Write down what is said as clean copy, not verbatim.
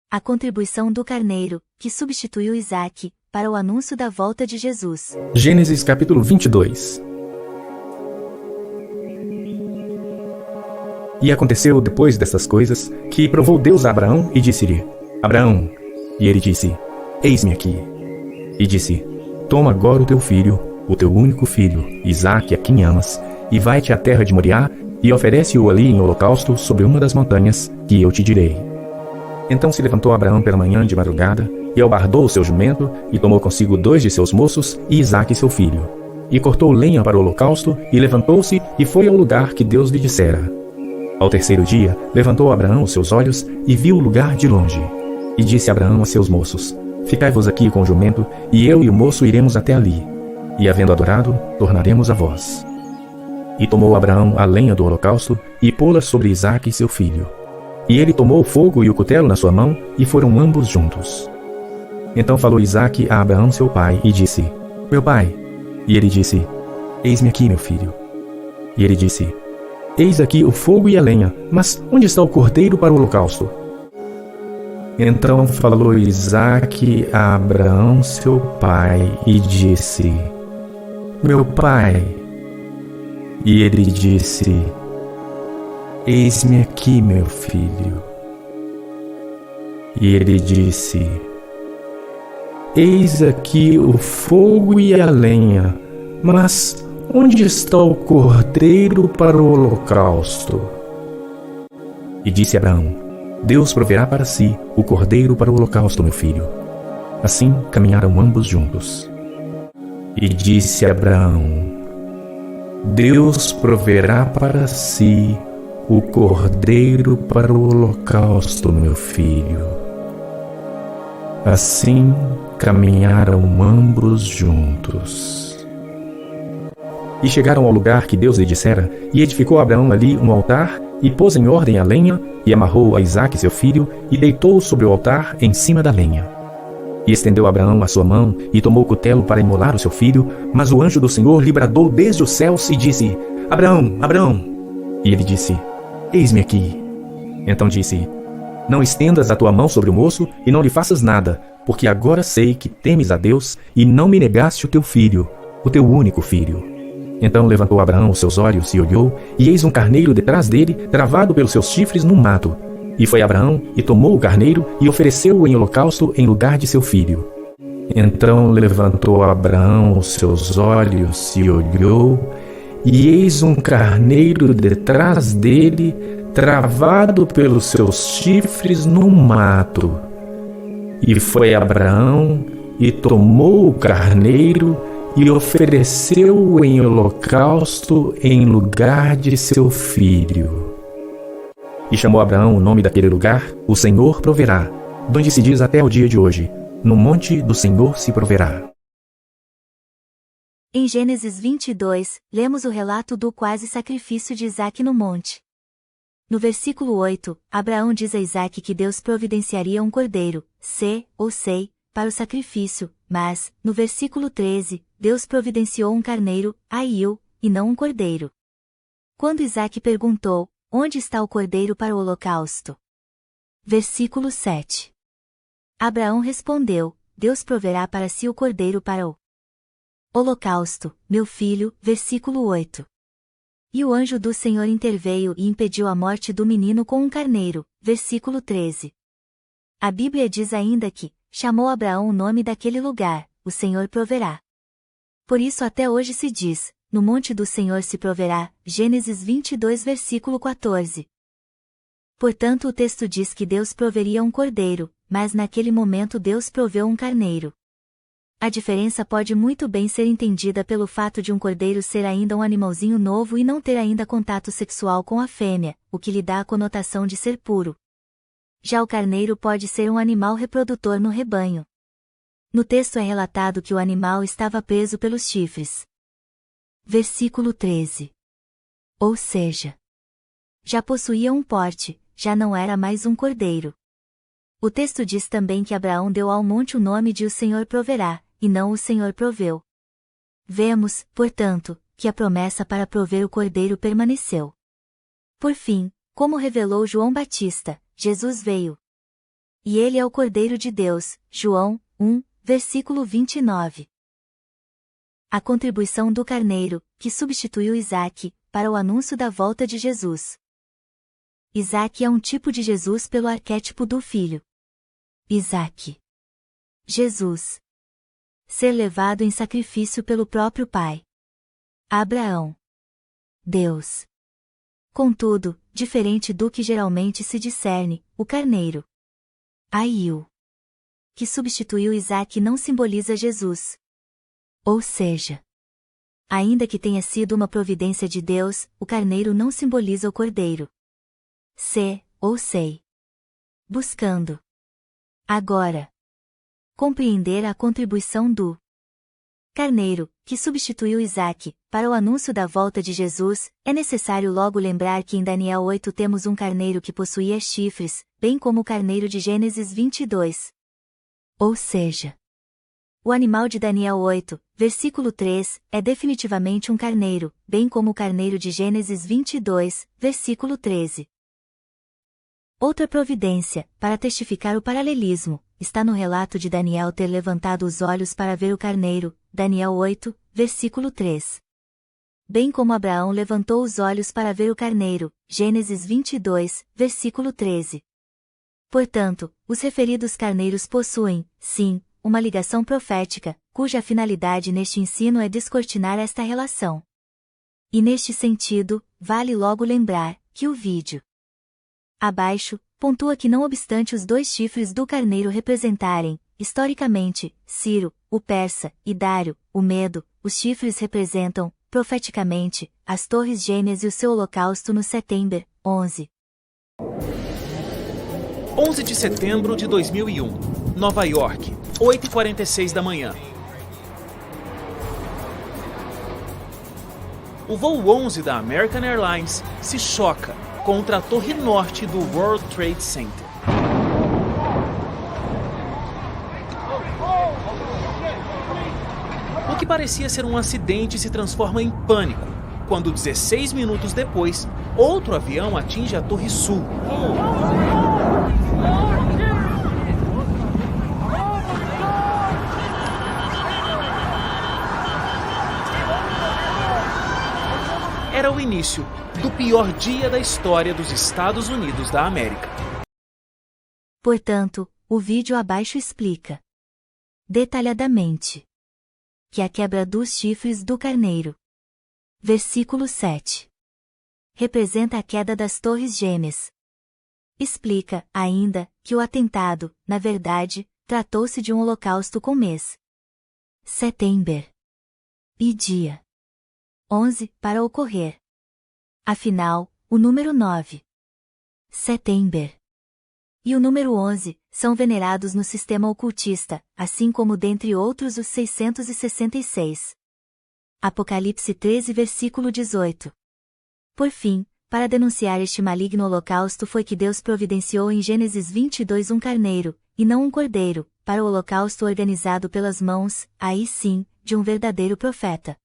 A contribuição do carneiro, que substituiu Isaque, para o anúncio da volta de Jesus. Gênesis capítulo 22. E aconteceu depois destas coisas, que provou Deus a Abraão e disse-lhe: Abraão. E ele disse: Eis-me aqui. E disse: Toma agora o teu filho, o teu único filho, Isaque, a quem amas, e vai-te à terra de Moriá, e oferece-o ali em holocausto sobre uma das montanhas, que eu te direi. Então se levantou Abraão pela manhã de madrugada, e albardou o seu jumento, e tomou consigo 2 de seus moços, e Isaque seu filho. E cortou lenha para o holocausto, e levantou-se, e foi ao lugar que Deus lhe dissera. Ao terceiro dia, levantou Abraão os seus olhos, e viu o lugar de longe. E disse Abraão a seus moços: Ficai-vos aqui com o jumento, e eu e o moço iremos até ali. E havendo adorado, tornaremos a vós. E tomou Abraão a lenha do holocausto, e pô-la sobre Isaque seu filho. E ele tomou o fogo e o cutelo na sua mão, e foram ambos juntos. Então falou Isaque a Abraão seu pai, e disse: Meu pai. E ele disse: Eis-me aqui, meu filho. E ele disse: Eis aqui o fogo e a lenha, mas onde está o cordeiro para o holocausto? Então falou Isaque a Abraão seu pai, e disse: Meu pai. E ele disse: Eis-me aqui, meu filho. E ele disse: Eis aqui o fogo e a lenha, mas onde está o cordeiro para o holocausto? E disse Abraão: Deus proverá para si o cordeiro para o holocausto, meu filho. Assim caminharam ambos juntos. E disse Abraão: Deus proverá para si o cordeiro para o holocausto, meu filho. Assim caminharam ambos juntos. E chegaram ao lugar que Deus lhe dissera, e edificou Abraão ali um altar, e pôs em ordem a lenha, e amarrou a Isaque seu filho, e deitou-o sobre o altar em cima da lenha. E estendeu Abraão a sua mão, e tomou o cutelo para imolar o seu filho, mas o anjo do Senhor lhe bradou desde os céus, e disse: Abraão, Abraão! E ele disse: Eis-me aqui. Então disse: Não estendas a tua mão sobre o moço, e não lhe faças nada, porque agora sei que temes a Deus, e não me negaste o teu filho, o teu único filho. Então levantou Abraão os seus olhos e olhou, e eis um carneiro detrás dele, travado pelos seus chifres num mato. E foi Abraão, e tomou o carneiro, e ofereceu-o em holocausto em lugar de seu filho. Então levantou Abraão os seus olhos e olhou, e eis um carneiro detrás dele, travado pelos seus chifres no mato. E foi Abraão, e tomou o carneiro, e ofereceu-o em holocausto em lugar de seu filho. E chamou Abraão o nome daquele lugar: O Senhor proverá, donde se diz até o dia de hoje: No monte do Senhor se proverá. Em Gênesis 22, lemos o relato do quase sacrifício de Isaque no monte. No versículo 8, Abraão diz a Isaque que Deus providenciaria um cordeiro, sei, para o sacrifício, mas, no versículo 13, Deus providenciou um carneiro, Aiu, e não um cordeiro. Quando Isaque perguntou: Onde está o cordeiro para o holocausto? Versículo 7. Abraão respondeu: Deus proverá para si o cordeiro para o holocausto, meu filho. Versículo 8. E o anjo do Senhor interveio e impediu a morte do menino com um carneiro. Versículo 13. A Bíblia diz ainda que chamou Abraão o nome daquele lugar: O Senhor proverá. Por isso até hoje se diz: No monte do Senhor se proverá. Gênesis 22, versículo 14. Portanto, o texto diz que Deus proveria um cordeiro, mas naquele momento Deus proveu um carneiro. A diferença pode muito bem ser entendida pelo fato de um cordeiro ser ainda um animalzinho novo e não ter ainda contato sexual com a fêmea, o que lhe dá a conotação de ser puro. Já o carneiro pode ser um animal reprodutor no rebanho. No texto é relatado que o animal estava preso pelos chifres. Versículo 13. Ou seja, já possuía um porte, já não era mais um cordeiro. O texto diz também que Abraão deu ao monte o nome de O Senhor proverá, e não O Senhor proveu. Vemos, portanto, que a promessa para prover o cordeiro permaneceu. Por fim, como revelou João Batista, Jesus veio E ele é o Cordeiro de Deus. João 1, versículo 29. A contribuição do carneiro, que substituiu Isaque, para o anúncio da volta de Jesus. Isaque é um tipo de Jesus pelo arquétipo do filho. Isaque. Jesus. Ser levado em sacrifício pelo próprio Pai. Abraão. Deus. Contudo, diferente do que geralmente se discerne, o carneiro. Aiu. Que substituiu Isaque não simboliza Jesus. Ou seja, ainda que tenha sido uma providência de Deus, o carneiro não simboliza o cordeiro. Sei. Buscando. Agora. Compreender a contribuição do carneiro, que substituiu Isaque, para o anúncio da volta de Jesus. É necessário logo lembrar que em Daniel 8 temos um carneiro que possuía chifres, bem como o carneiro de Gênesis 22. Ou seja, o animal de Daniel 8, versículo 3, é definitivamente um carneiro, bem como o carneiro de Gênesis 22, versículo 13. Outra providência, para testificar o paralelismo, está no relato de Daniel ter levantado os olhos para ver o carneiro, Daniel 8, versículo 3. Bem como Abraão levantou os olhos para ver o carneiro, Gênesis 22, versículo 13. Portanto, os referidos carneiros possuem, sim, uma ligação profética, cuja finalidade neste ensino é descortinar esta relação. E neste sentido, vale logo lembrar, que o vídeo abaixo, pontua que não obstante os dois chifres do carneiro representarem, historicamente, Ciro, o persa, e Dário, o medo, os chifres representam, profeticamente, as torres gêmeas e o seu holocausto no setembro 11. 11 de setembro de 2001, Nova York, 8h46 da manhã. O voo 11 da American Airlines se choca contra a torre norte do World Trade Center. O que parecia ser um acidente se transforma em pânico, quando 16 minutos depois, outro avião atinge a Torre Sul. Era o início do pior dia da história dos Estados Unidos da América. Portanto, o vídeo abaixo explica detalhadamente que a quebra dos chifres do carneiro, versículo 7, representa a queda das torres gêmeas. Explica, ainda, que o atentado, na verdade, tratou-se de um holocausto com mês, setembro, e dia 11 para ocorrer. Afinal, o número 9, setembro, e o número 11, são venerados no sistema ocultista, assim como dentre outros os 666. Apocalipse 13 versículo 18. Por fim, para denunciar este maligno holocausto foi que Deus providenciou em Gênesis 22 um carneiro, e não um cordeiro, para o holocausto organizado pelas mãos, aí sim, de um verdadeiro profeta.